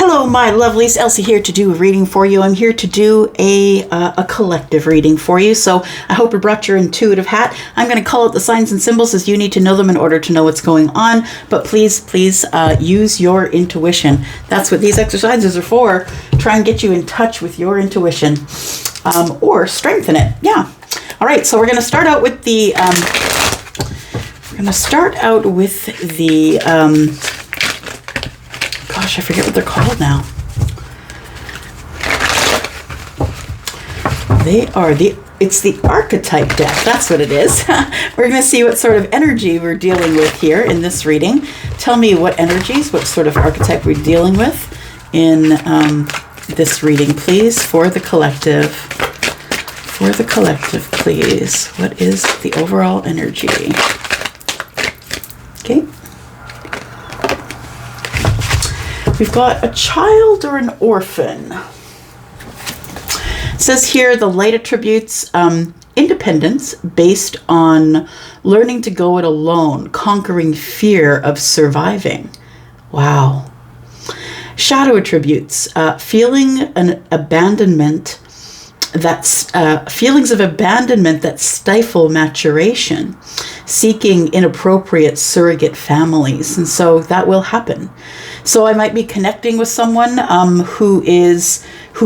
Hello, my lovelies. Elsie here to do a reading for you. I'm here to do a collective reading for you. So I hope you brought your intuitive hat. I'm going to call out the signs and symbols as you need to know them in order to know what's going on. But please use your intuition. That's what these exercises are for. Try and get you in touch with your intuition or strengthen it. Yeah. All right. So we're going to start out with the. Gosh, I forget what they're called now. It's the Archetype deck. That's what it is. We're going to see what sort of energy we're dealing with here in this reading. Tell me what energies, what sort of archetype we're dealing with in this reading, please, for the collective. For the collective, please. What is the overall energy? Okay. We've got a child or an orphan. It says here the light attributes independence based on learning to go it alone, conquering fear of surviving. Wow. Shadow attributes feeling an abandonment. That's feelings of abandonment that stifle maturation, seeking inappropriate surrogate families. And so that will happen. So I might be connecting with someone who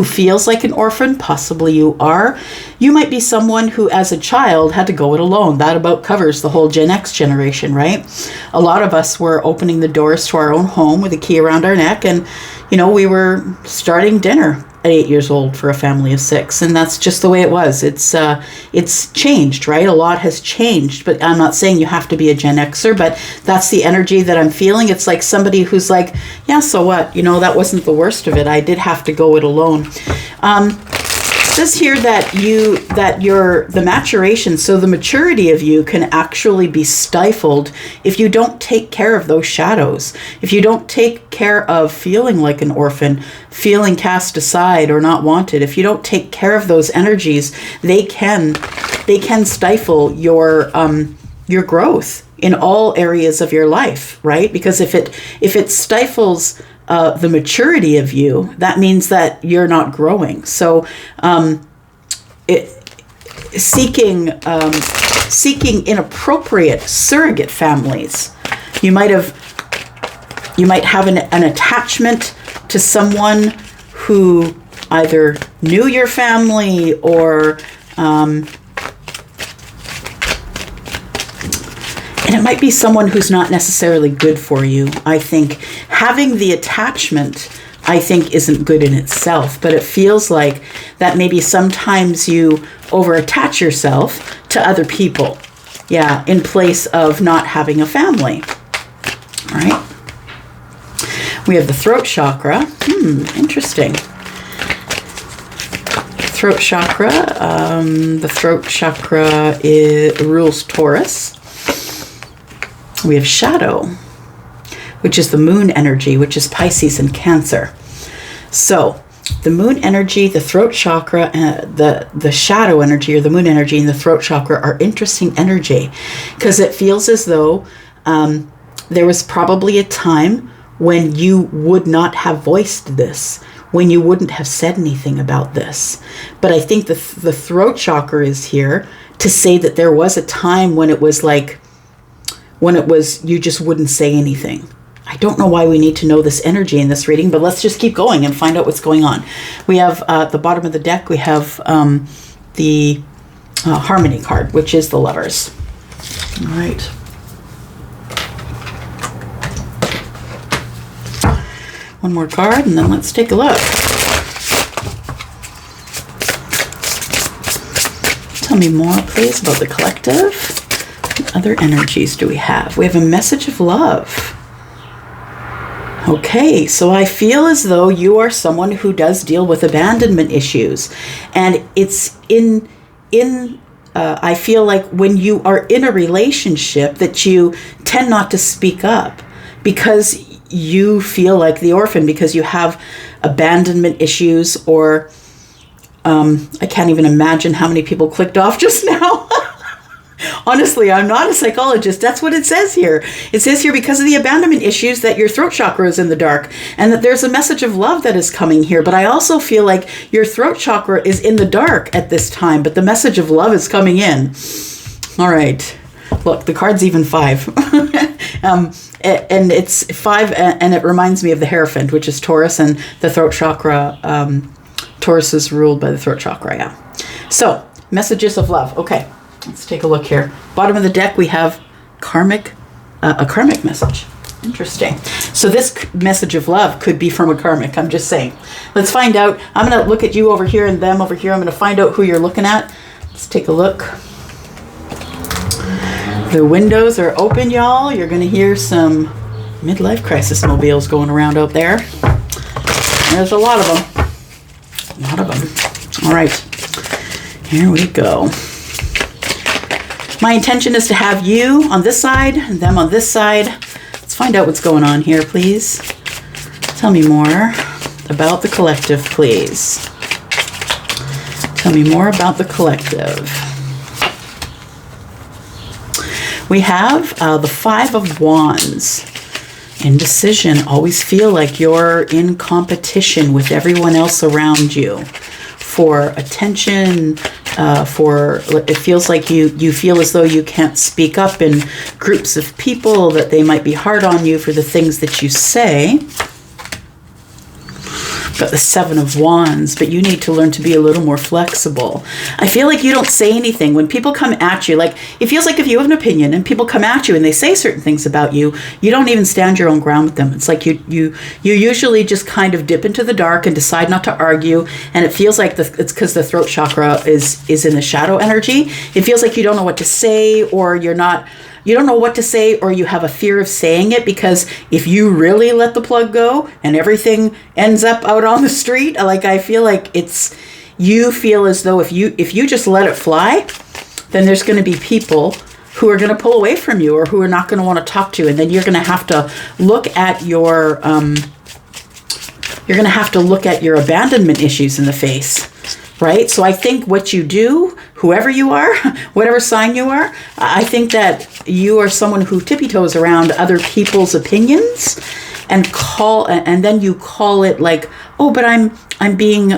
feels like an orphan. Possibly you are. You might be someone who as a child had to go it alone. That about covers the whole Gen X generation, right? A lot of us were opening the doors to our own home with a key around our neck, and we were starting dinner at 8 years old for a family of 6, and that's just the way it was. It's changed, right? A lot has changed, but I'm not saying you have to be a Gen Xer, but that's the energy that I'm feeling. It's like somebody who's like, yeah, so what? That wasn't the worst of it. I did have to go it alone. It says here that the maturation, so the maturity of you can actually be stifled if you don't take care of those shadows. If you don't take care of feeling like an orphan, feeling cast aside or not wanted, if you don't take care of those energies, they can stifle your growth in all areas of your life, right? Because if it stifles the maturity of you, that means that you're not growing. So seeking inappropriate surrogate families. You might have an attachment to someone who either knew your family or and it might be someone who's not necessarily good for you. I think having the attachment, isn't good in itself, but it feels like that maybe sometimes you over-attach yourself to other people, in place of not having a family. All right. We have the throat chakra. Interesting. Throat chakra. The throat chakra rules Taurus. We have shadow, which is the moon energy, which is Pisces and Cancer. So the moon energy, the throat chakra, the shadow energy or the moon energy and the throat chakra are interesting energy because it feels as though there was probably a time when you would not have voiced this, when you wouldn't have said anything about this. But I think the throat chakra is here to say that there was a time when it was you just wouldn't say anything. I don't know why we need to know this energy in this reading, but let's just keep going and find out what's going on. We have at the bottom of the deck, we have the Harmony card, which is the Lovers. All right. One more card, and then let's take a look. Tell me more, please, about the collective. What other energies do we have? We have a message of love. Okay, so I feel as though you are someone who does deal with abandonment issues. And it's I feel like when you are in a relationship that you tend not to speak up because you feel like the orphan, because you have abandonment issues or I can't even imagine how many people clicked off just now. Honestly, I'm not a psychologist. That's what it says here. It says here because of the abandonment issues that your throat chakra is in the dark and that there's a message of love that is coming here. But I also feel like your throat chakra is in the dark at this time, but the message of love is coming in. All right. Look, the card's even 5. And it's 5, and it reminds me of the Hierophant, which is Taurus, and the throat chakra. Taurus is ruled by the throat chakra, yeah. So, messages of love. Okay. Let's take a look here. Bottom of the deck, we have a karmic message. Interesting. So this message of love could be from a karmic. I'm just saying. Let's find out. I'm going to look at you over here and them over here. I'm going to find out who you're looking at. Let's take a look. The windows are open, y'all. You're going to hear some midlife crisis mobiles going around out there. There's a lot of them. A lot of them. All right. Here we go. My intention is to have you on this side and them on this side. Let's find out what's going on here, please. Tell me more about the collective, please. Tell me more about the collective. We have the 5 of Wands. Indecision. Always feel like you're in competition with everyone else around you for attention, it feels like you feel as though you can't speak up in groups of people, that they might be hard on you for the things that you say. Got the 7 of Wands, but you need to learn to be a little more flexible. I feel like you don't say anything when people come at you. Like, it feels like if you have an opinion and people come at you and they say certain things about you, you don't even stand your own ground with them. It's like you usually just kind of dip into the dark and decide not to argue. And it feels like it's because the throat chakra is in the shadow energy. It feels like you don't know what to say, or you don't know what to say, or you have a fear of saying it, because if you really let the plug go and everything ends up out on the street, like, I feel like you feel as though if you just let it fly, then there's going to be people who are going to pull away from you, or who are not going to want to talk to you. And then you're going to have to look at your abandonment issues in the face. Right? So I think what you do, whoever you are, whatever sign you are, I think that you are someone who tippy-toes around other people's opinions and then you call it like, oh, but I'm being,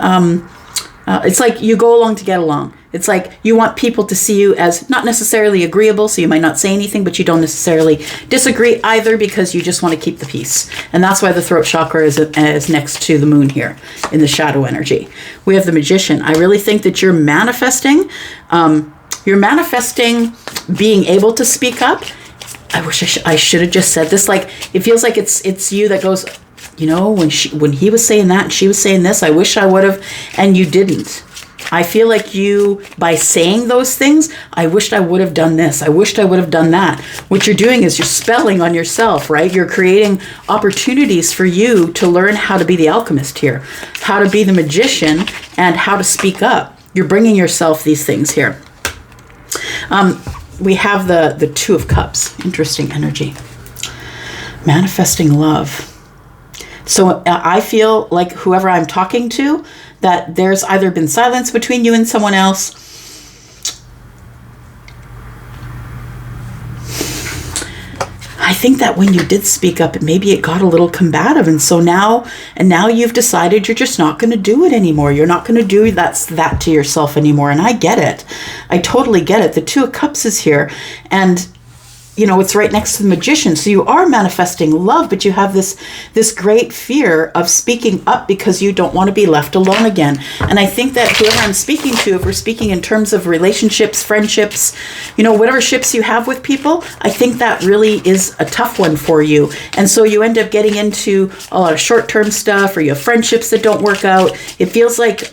it's like you go along to get along. It's like you want people to see you as not necessarily agreeable, so you might not say anything, but you don't necessarily disagree either, because you just want to keep the peace. And that's why the throat chakra is next to the moon here in the shadow energy. We have the Magician. I really think that you're manifesting. You're manifesting being able to speak up. I wish I should have just said this. Like, it feels like it's you that goes, you know, when he was saying that and she was saying this, I wish I would have, and you didn't. I feel like you, by saying those things, I wished I would have done this, I wished I would have done that. What you're doing is you're spelling on yourself, right? You're creating opportunities for you to learn how to be the alchemist here, how to be the magician, and how to speak up. You're bringing yourself these things here. We have the 2 of Cups. Interesting energy. Manifesting love. So I feel like whoever I'm talking to, that there's either been silence between you and someone else. I think that when you did speak up, maybe it got a little combative. And so now you've decided you're just not going to do it anymore. You're not going to do that to yourself anymore. And I get it. I totally get it. The 2 of Cups is here. And you know, it's right next to the Magician. So you are manifesting love, but you have this great fear of speaking up because you don't want to be left alone again. And I think that whoever I'm speaking to, if we're speaking in terms of relationships, friendships, you know, whatever ships you have with people, I think that really is a tough one for you. And so you end up getting into a lot of short-term stuff, or you have friendships that don't work out. It feels like,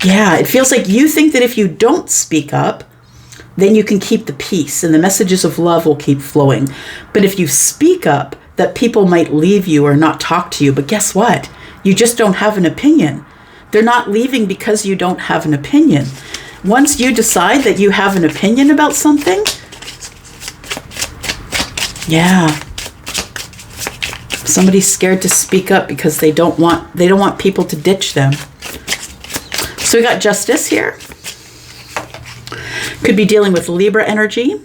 it feels like you think that if you don't speak up, then you can keep the peace and the messages of love will keep flowing. But if you speak up, that people might leave you or not talk to you. But guess what? You just don't have an opinion. They're not leaving because you don't have an opinion. Once you decide that you have an opinion about something, somebody's scared to speak up because they don't want people to ditch them. So we got Justice here. Could be dealing with Libra energy.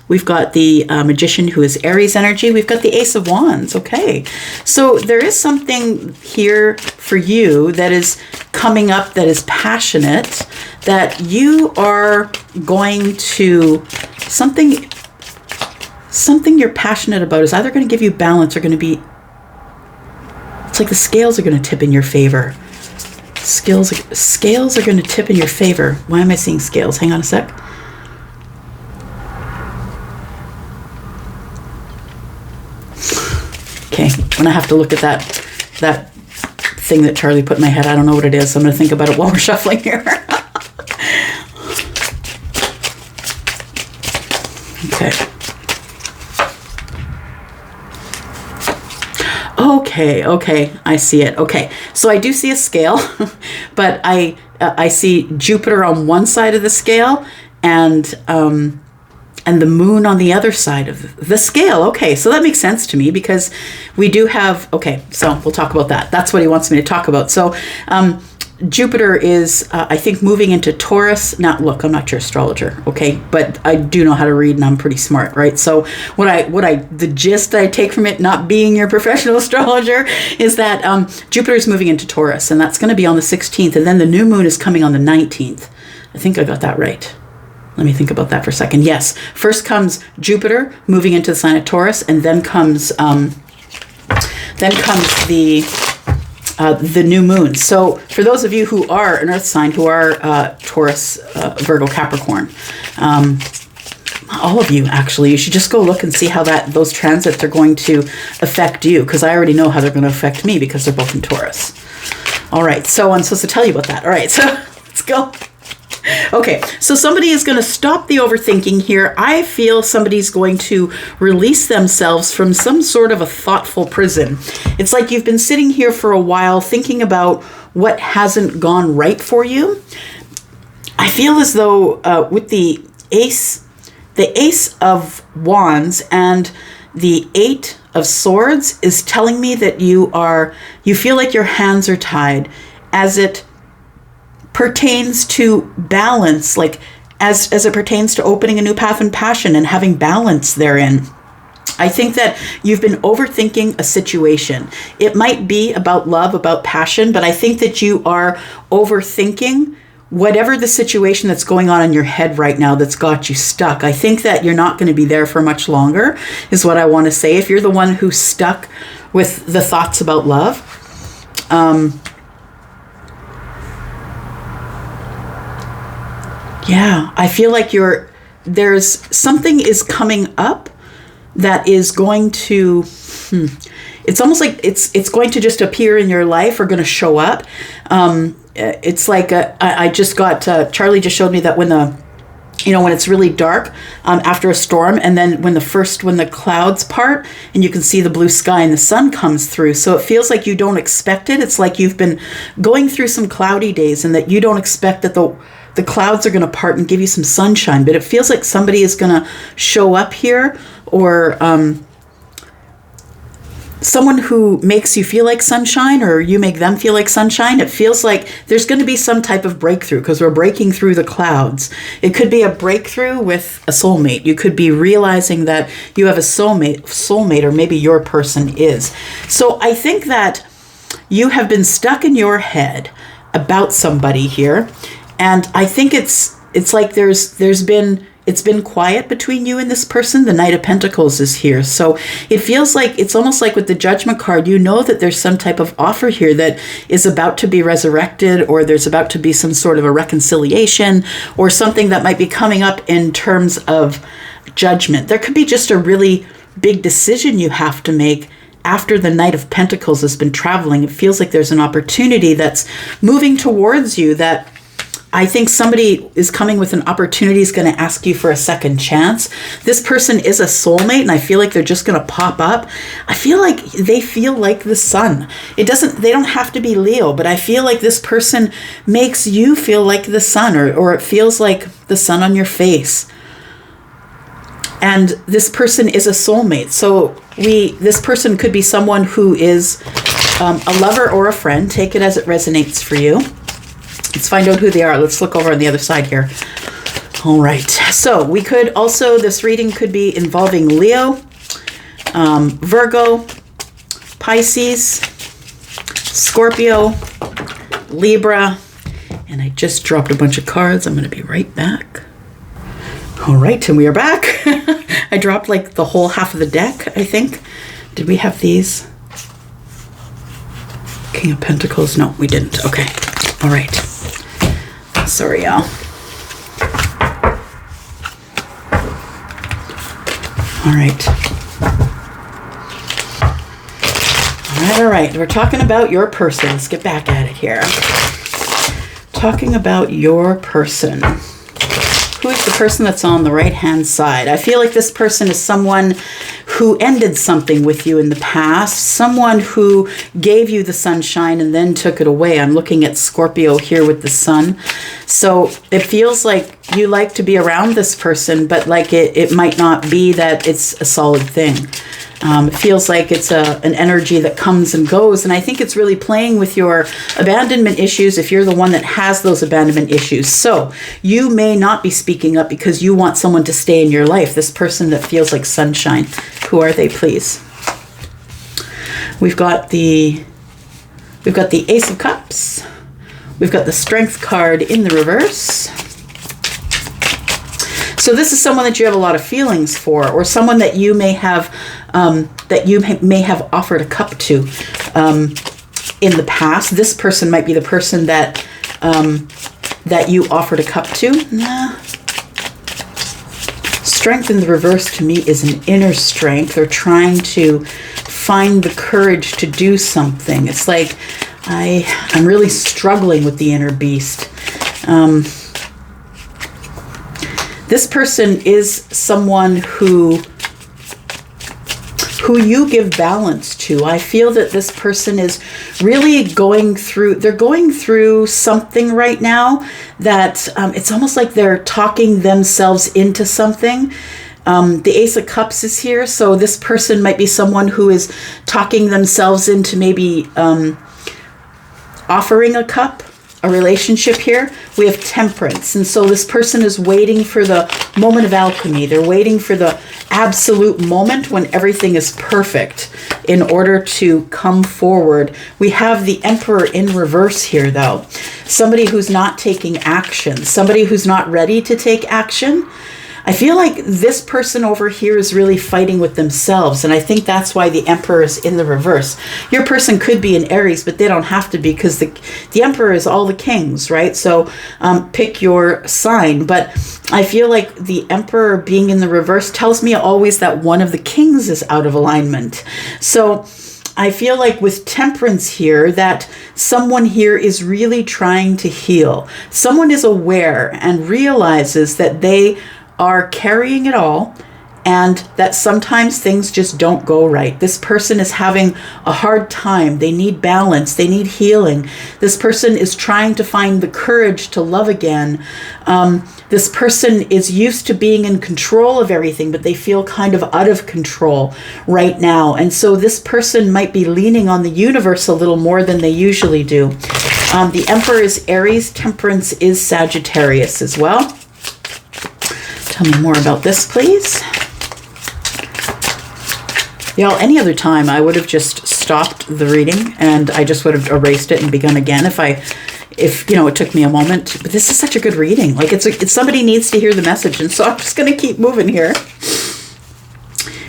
We've got the Magician, who is Aries energy. We've got the Ace of Wands. Okay. So there is something here for you that is coming up that is passionate, that you are going to, something you're passionate about is either going to give you balance or going to be, it's like the scales are going to tip in your favor. Scales are going to tip in your favor. Why am I seeing scales? Hang on a sec. Okay, I'm going to have to look at that thing that Charlie put in my head. I don't know what it is, so I'm going to think about it while we're shuffling here. Okay, I see it. Okay, so I do see a scale, but I see Jupiter on one side of the scale and the moon on the other side of the scale. Okay, so that makes sense to me because we do have, okay, so we'll talk about that. That's what he wants me to talk about. So Jupiter is, I think, moving into Taurus. Now, look, I'm not your astrologer, okay, but I do know how to read and I'm pretty smart, right? So the gist I take from it, not being your professional astrologer, is that Jupiter is moving into Taurus, and that's going to be on the 16th, and then the new moon is coming on the 19th. I think I got that right. Let me think about that for a second. Yes, first comes Jupiter moving into the sign of Taurus, and then comes the new moon. So for those of you who are an earth sign, who are Taurus, Virgo, Capricorn, all of you actually, you should just go look and see how those transits are going to affect you, because I already know how they're going to affect me because they're both in Taurus. All right, so I'm supposed to tell you about that. All right, so let's go. Okay, so somebody is going to stop the overthinking here. I feel somebody's going to release themselves from some sort of a thoughtful prison. It's like you've been sitting here for a while thinking about what hasn't gone right for you. I feel as though with the Ace of Wands and the Eight of Swords is telling me that you feel like your hands are tied as it pertains to balance, like as it pertains to opening a new path in passion and having balance therein. I think that you've been overthinking a situation. It might be about love, about passion, but I think that you are overthinking whatever the situation that's going on in your head right now that's got you stuck. I think that you're not going to be there for much longer, is what I want to say. If you're the one who's stuck with the thoughts about love, yeah, I feel like there's something is coming up that is going to, it's almost like it's going to just appear in your life or going to show up. It's like, I just got, Charlie just showed me that when it's really dark after a storm, and then when the clouds part and you can see the blue sky and the sun comes through. So it feels like you don't expect it. It's like you've been going through some cloudy days and that you don't expect that the clouds are going to part and give you some sunshine, but it feels like somebody is going to show up here, or someone who makes you feel like sunshine, or you make them feel like sunshine. It feels like there's going to be some type of breakthrough because we're breaking through the clouds. It could be a breakthrough with a soulmate. You could be realizing that you have a soulmate, or maybe your person is. So I think that you have been stuck in your head about somebody here. And I think it's like it's been quiet between you and this person. The Knight of Pentacles is here. So it feels like, it's almost like with the Judgment card, you know that there's some type of offer here that is about to be resurrected, or there's about to be some sort of a reconciliation, or something that might be coming up in terms of judgment. There could be just a really big decision you have to make after the Knight of Pentacles has been traveling. It feels like there's an opportunity that's moving towards you, that I think somebody is coming with an opportunity, is going to ask you for a second chance. This person is a soulmate, and I feel like they're just going to pop up. I feel like they feel like the sun. They don't have to be Leo, but I feel like this person makes you feel like the sun, or it feels like the sun on your face. And this person is a soulmate. So this person could be someone who is a lover or a friend. Take it as it resonates for you. Let's find out who they are. Let's look over on the other side here. All right. So we could also, this reading could be involving Leo, Virgo, Pisces, Scorpio, Libra, and I just dropped a bunch of cards. I'm going to be right back. All right, and we are back. I dropped like the whole half of the deck, I think. Did we have these? King of Pentacles? No, we didn't. Okay. All right. Sorry, y'all. All right. All right. We're talking about your person. Let's get back at it here. Talking about your person. Who is the person that's on the right-hand side? I feel like this person is someone who ended something with you in the past, someone who gave you the sunshine and then took it away. I'm looking at Scorpio here with the sun. So it feels like you like to be around this person, but like it might not be that it's a solid thing. It feels like it's an energy that comes and goes. And I think it's really playing with your abandonment issues if you're the one that has those abandonment issues. So you may not be speaking up because you want someone to stay in your life. This person that feels like sunshine. Who are they, please? We've got the Ace of Cups. We've got the Strength card in the reverse. So this is someone that you have a lot of feelings for, or someone that you may have offered a cup to in the past. This person might be the person that you offered a cup to. Nah. Strength in the reverse to me is an inner strength, or trying to find the courage to do something. It's like I'm really struggling with the inner beast. This person is someone who you give balance to. I feel that this person is really going through something right now that it's almost like they're talking themselves into something. The Ace of Cups is here, so this person might be someone who is talking themselves into maybe offering a cup, a relationship here. We have Temperance, and so this person is waiting for the moment of alchemy. They're waiting for the absolute moment when everything is perfect in order to come forward. We have the Emperor in reverse here, though. Somebody who's not taking action, somebody who's not ready to take action. I feel like this person over here is really fighting with themselves, and I think that's why the Emperor is in the reverse. Your person could be an Aries, but they don't have to be, because the Emperor is all the kings, right? So pick your sign. But I feel like the Emperor being in the reverse tells me always that one of the kings is out of alignment. So I feel like with Temperance here, that someone here is really trying to heal. Someone is aware and realizes that they are carrying it all, and that sometimes things just don't go right. This person is having a hard time. They need balance. They need healing. This person is trying to find the courage to love again. This person is used to being in control of everything, but they feel kind of out of control right now. And so this person might be leaning on the universe a little more than they usually do. The Emperor is Aries. Temperance is Sagittarius as well. Tell me more about this, please. Y'all, any other time I would have just stopped the reading and I just would have erased it and begun again if you know, it took me a moment. But this is such a good reading. Like it's somebody needs to hear the message, and so I'm just going to keep moving here.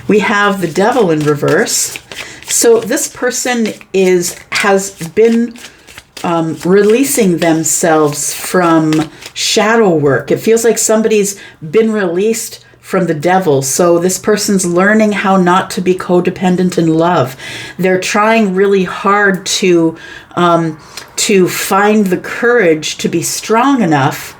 We have the Devil in reverse. So this person has been releasing themselves from shadow work. It feels like somebody's been released from the devil. So this person's learning how not to be codependent in love. They're trying really hard to find the courage to be strong enough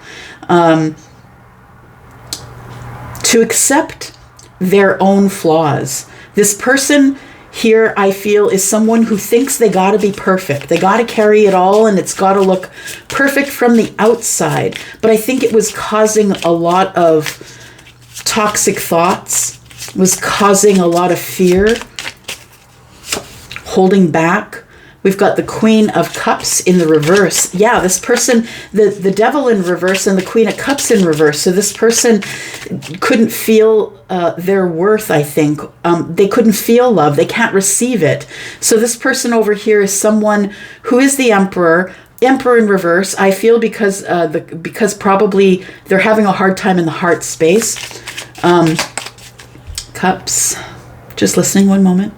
to accept their own flaws. This person here, I feel, is someone who thinks they got to be perfect. They got to carry it all, and it's got to look perfect from the outside. But I think it was causing a lot of toxic thoughts, was causing a lot of fear, holding back, We've got the Queen of Cups in the reverse. Yeah, this person, the Devil in reverse and the Queen of Cups in reverse. So this person couldn't feel their worth, I think. They couldn't feel love. They can't receive it. So this person over here is someone who is the Emperor. Emperor in reverse, I feel, because probably they're having a hard time in the heart space. Cups. Just listening one moment.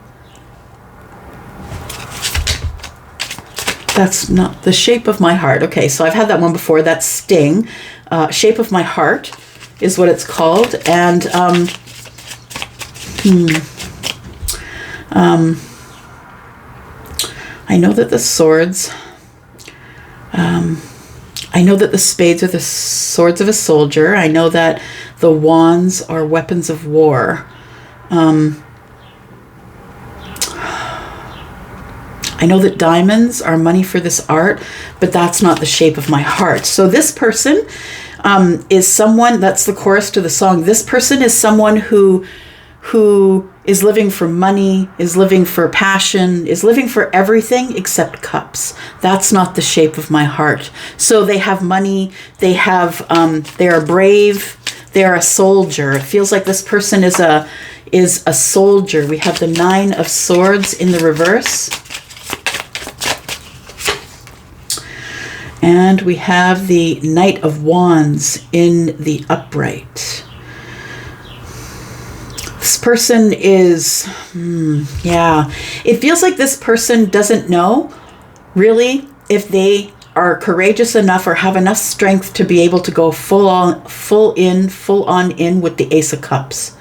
That's not the shape of my heart. Okay, so I've had that one before. That's Sting. Shape of my heart is what it's called. And I know that the swords, I know that the spades are the swords of a soldier. I know that the wands are weapons of war. I know that diamonds are money for this art, but that's not the shape of my heart. So this person is someone, that's the chorus to the song. This person is someone who is living for money, is living for passion, is living for everything except cups. That's not the shape of my heart. So they have money, they are brave, they are a soldier. It feels like this person is a soldier. We have the Nine of Swords in the reverse. And we have the Knight of Wands in the upright. This person is, it feels like this person doesn't know really if they are courageous enough or have enough strength to be able to go full on in with the Ace of Cups.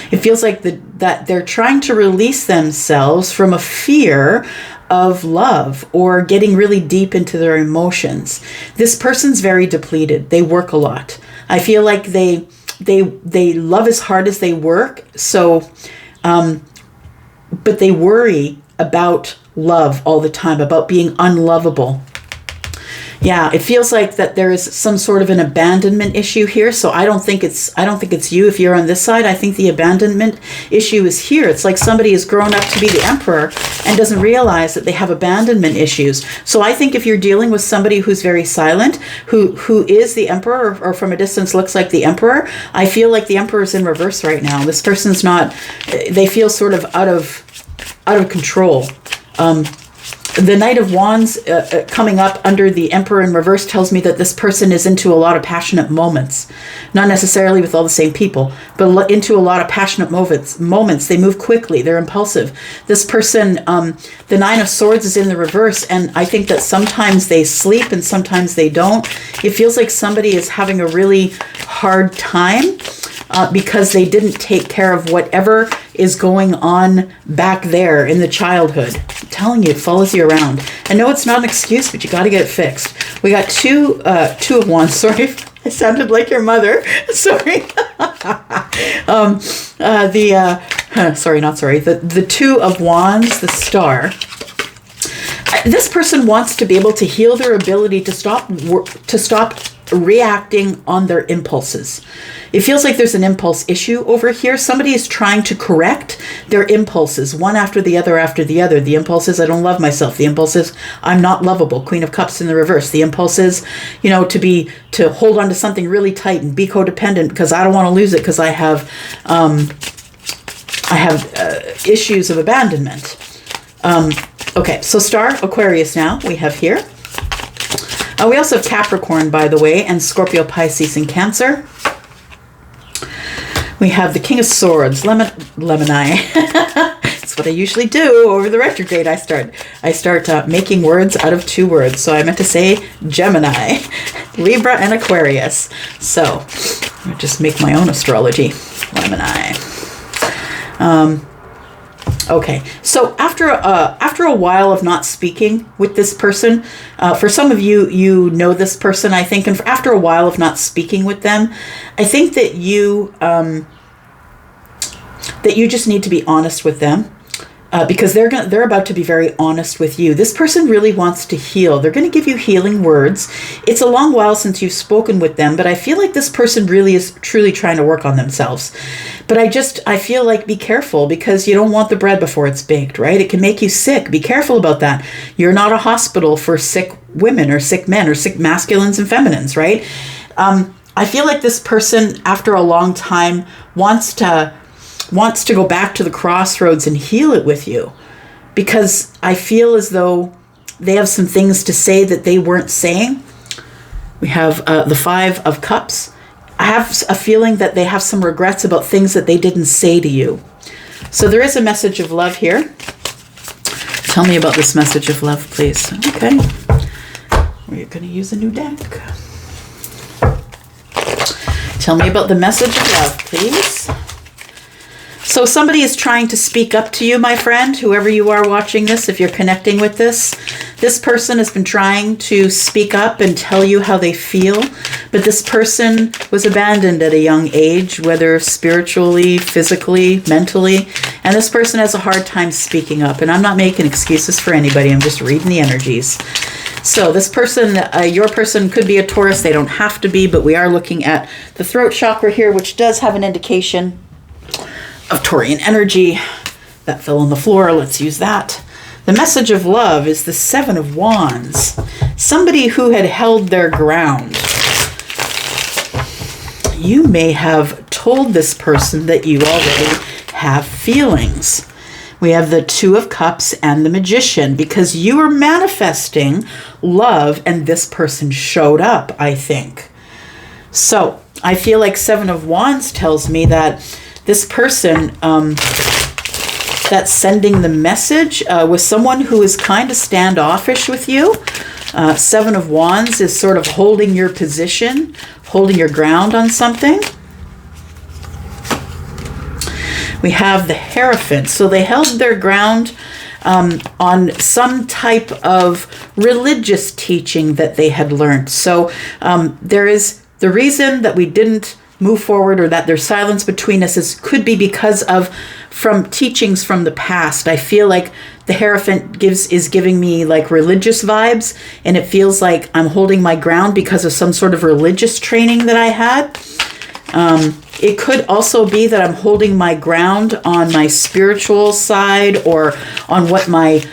It feels like that they're trying to release themselves from a fear of love or getting really deep into their emotions. This person's very depleted. They work a lot. I feel like they love as hard as they work. So, but they worry about love all the time, about being unlovable. Yeah, it feels like that there is some sort of an abandonment issue here. So I don't think it's you if you're on this side. I think the abandonment issue is here. It's like somebody has grown up to be the Emperor and doesn't realize that they have abandonment issues. So I think if you're dealing with somebody who's very silent, who is the Emperor or from a distance looks like the Emperor, I feel like the Emperor is in reverse right now. This person's not, they feel sort of out of control. The Knight of Wands coming up under the Emperor in reverse tells me that this person is into a lot of passionate moments. Not necessarily with all the same people, but into a lot of passionate moments. They move quickly. They're impulsive. This person, the Nine of Swords is in the reverse, and I think that sometimes they sleep and sometimes they don't. It feels like somebody is having a really hard time because they didn't take care of whatever is going on back there in the childhood. I'm telling you, it follows you around. I know it's not an excuse, but you got to get it fixed. We got two of wands. Sorry, I sounded like your mother. Sorry. The Two of Wands, the Star. This person wants to be able to heal their ability to stop reacting on their impulses. It feels like there's an impulse issue over here. Somebody is trying to correct their impulses, one after the other after the other. The impulse is, I don't love myself. The impulse is, I'm not lovable. Queen of Cups in the reverse. The impulse is, to hold on to something really tight and be codependent because I don't want to lose it because I have issues of abandonment. Okay, so Star, Aquarius now we have here. We also have Capricorn, by the way, and Scorpio, Pisces, and Cancer. We have the King of Swords, Lemoni. That's what I usually do over the retrograde. I start making words out of two words. So I meant to say Gemini, Libra, and Aquarius. So I'll just make my own astrology. Lemoni. Okay, so after a while of not speaking with this person, for some of you, you know this person, I think, and after a while of not speaking with them, I think that you just need to be honest with them. because they're about to be very honest with you. This person really wants to heal. They're going to give you healing words. It's a long while since you've spoken with them, but I feel like this person really is truly trying to work on themselves. But I feel like be careful, because you don't want the bread before it's baked, right? It can make you sick. Be careful about that. You're not a hospital for sick women or sick men or sick masculines and feminines, right? I feel like this person, after a long time, wants to go back to the crossroads and heal it with you, because I feel as though they have some things to say that they weren't saying. We have the 5 of Cups. I have a feeling that they have some regrets about things that they didn't say to you. So there is a message of love here. Tell me about this message of love, please. Okay. We're going to use a new deck. Tell me about the message of love, please. So somebody is trying to speak up to you, my friend, whoever you are watching this, if you're connecting with this. This person has been trying to speak up and tell you how they feel, but this person was abandoned at a young age, whether spiritually, physically, mentally, and this person has a hard time speaking up. And I'm not making excuses for anybody, I'm just reading the energies. So this person, your person could be a Taurus, they don't have to be, but we are looking at the throat chakra here, which does have an indication of Taurian energy. That fell on the floor, let's use that. The message of love is the 7 of Wands. Somebody who had held their ground. You may have told this person that you already have feelings. We have the 2 of Cups and the Magician, because you were manifesting love and this person showed up, I think. So I feel like 7 of Wands tells me that this person that's sending the message was someone who is kind of standoffish with you. 7 of Wands is sort of holding your position, holding your ground on something. We have the Hierophant. So they held their ground on some type of religious teaching that they had learned. So there is the reason that we didn't move forward, or that there's silence between us, could be because of from teachings from the past. I feel like the Hierophant is giving me like religious vibes, and it feels like I'm holding my ground because of some sort of religious training that I had. It could also be that I'm holding my ground on my spiritual side, or on what my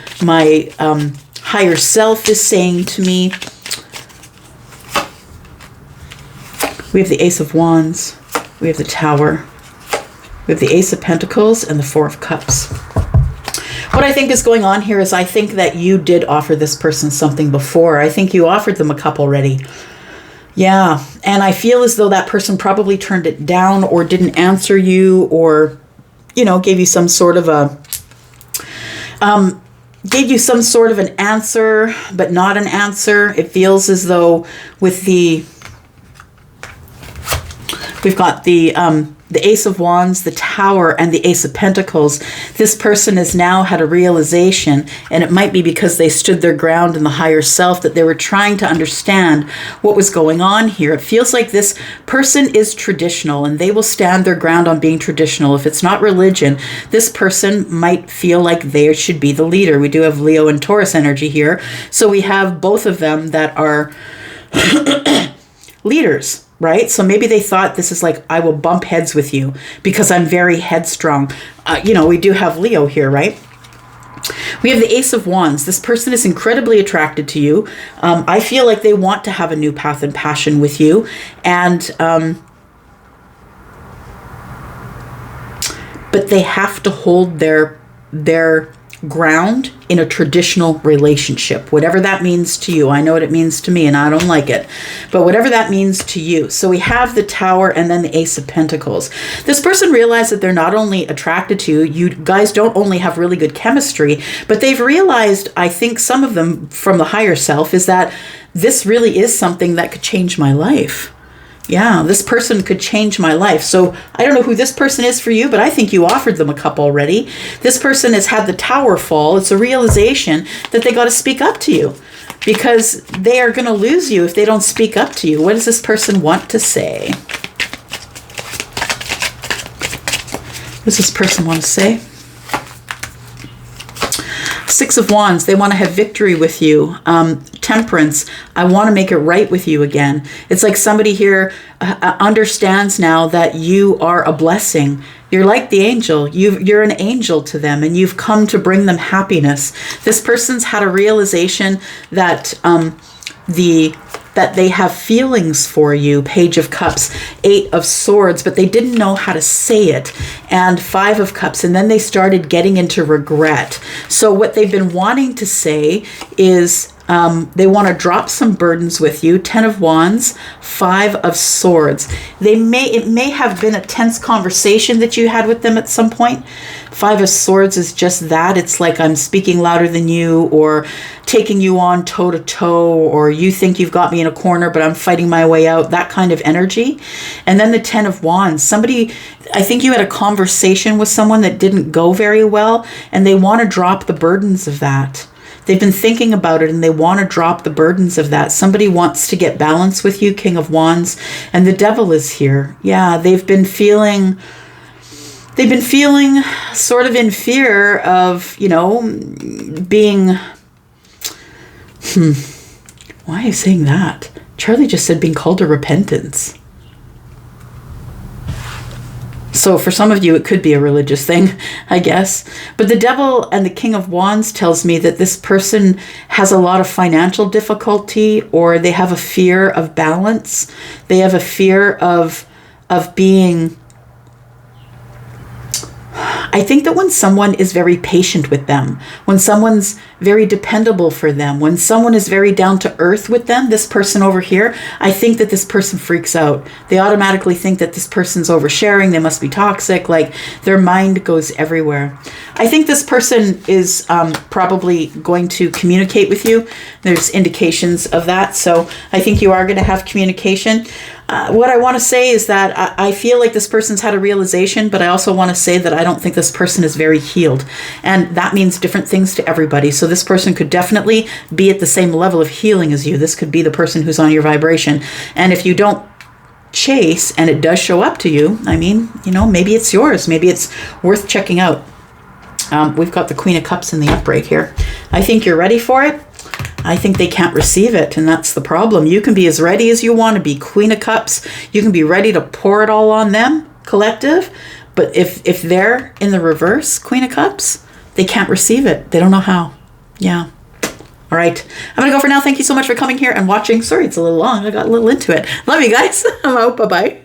higher self is saying to me. We have the Ace of Wands, we have the Tower, we have the Ace of Pentacles, and the 4 of Cups. What I think is going on here is I think that you did offer this person something before. I think you offered them a cup already. Yeah, and I feel as though that person probably turned it down, or didn't answer you, or, you know, gave you some sort of an answer, but not an answer. It feels as though with we've got the Ace of Wands, the Tower, and the Ace of Pentacles. This person has now had a realization, and it might be because they stood their ground in the higher self, that they were trying to understand what was going on here. It feels like this person is traditional, and they will stand their ground on being traditional. If it's not religion, this person might feel like they should be the leader. We do have Leo and Taurus energy here. So we have both of them that are leaders. Right? So maybe they thought this is like, I will bump heads with you because I'm very headstrong. We do have Leo here, right? We have the Ace of Wands. This person is incredibly attracted to you. I feel like they want to have a new path and passion with you. And, but they have to hold their ground in a traditional relationship, whatever that means to you. I know what it means to me, and I don't like it, but whatever that means to you. So we have the Tower and then the Ace of Pentacles. This person realized that they're not only attracted to you, you guys don't only have really good chemistry, but they've realized, I think some of them from the higher self, is that this really is something that could change my life. Yeah, this person could change my life. So I don't know who this person is for you, but I think you offered them a cup already. This person has had the Tower fall. It's a realization that they got to speak up to you, because they are going to lose you if they don't speak up to you. What does this person want to say? What does this person want to say? Six of Wands, they want to have victory with you. Temperance, I want to make it right with you again. It's like somebody here understands now that you are a blessing. You're like the angel. You're an angel to them, and you've come to bring them happiness. This person's had a realization that that they have feelings for you. Page of Cups, Eight of Swords, but they didn't know how to say it. And Five of Cups, and then they started getting into regret. So what they've been wanting to say is they want to drop some burdens with you. Ten of Wands, Five of Swords. It may have been a tense conversation that you had with them at some point. Five of Swords is just that. It's like I'm speaking louder than you, or taking you on toe to toe, or you think you've got me in a corner, but I'm fighting my way out. That kind of energy. And then the Ten of Wands. I think you had a conversation with someone that didn't go very well, and they want to drop the burdens of that. They've been thinking about it, and they want to drop the burdens of that. Somebody wants to get balance with you, King of Wands, and the Devil is here. Yeah, they've been feeling sort of in fear of, being, why are you saying that? Charlie just said being called to repentance. So for some of you, it could be a religious thing, I guess. But the Devil and the King of Wands tells me that this person has a lot of financial difficulty, or they have a fear of balance. They have a fear of being... I think that when someone is very patient with them, when someone's very dependable for them, when someone is very down to earth with them, this person over here, I think that this person freaks out. They automatically think that this person's oversharing. They must be toxic. Like, their mind goes everywhere. I think this person is probably going to communicate with you. There's indications of that. So I think you are going to have communication. What I want to say is that I feel like this person's had a realization, but I also want to say that I don't think this person is very healed. And that means different things to everybody. So this person could definitely be at the same level of healing as you. This could be the person who's on your vibration. And if you don't chase and it does show up to you, I mean, maybe it's yours. Maybe it's worth checking out. We've got the Queen of Cups in the upbreak here. I think you're ready for it. I think they can't receive it, and that's the problem. You can be as ready as you want to be. Queen of Cups, you can be ready to pour it all on them, collective, but if they're in the reverse, Queen of Cups, they can't receive it. They don't know how. Yeah. All right. I'm going to go for now. Thank you so much for coming here and watching. Sorry, it's a little long. I got a little into it. Love you guys. I'm out. Bye-bye.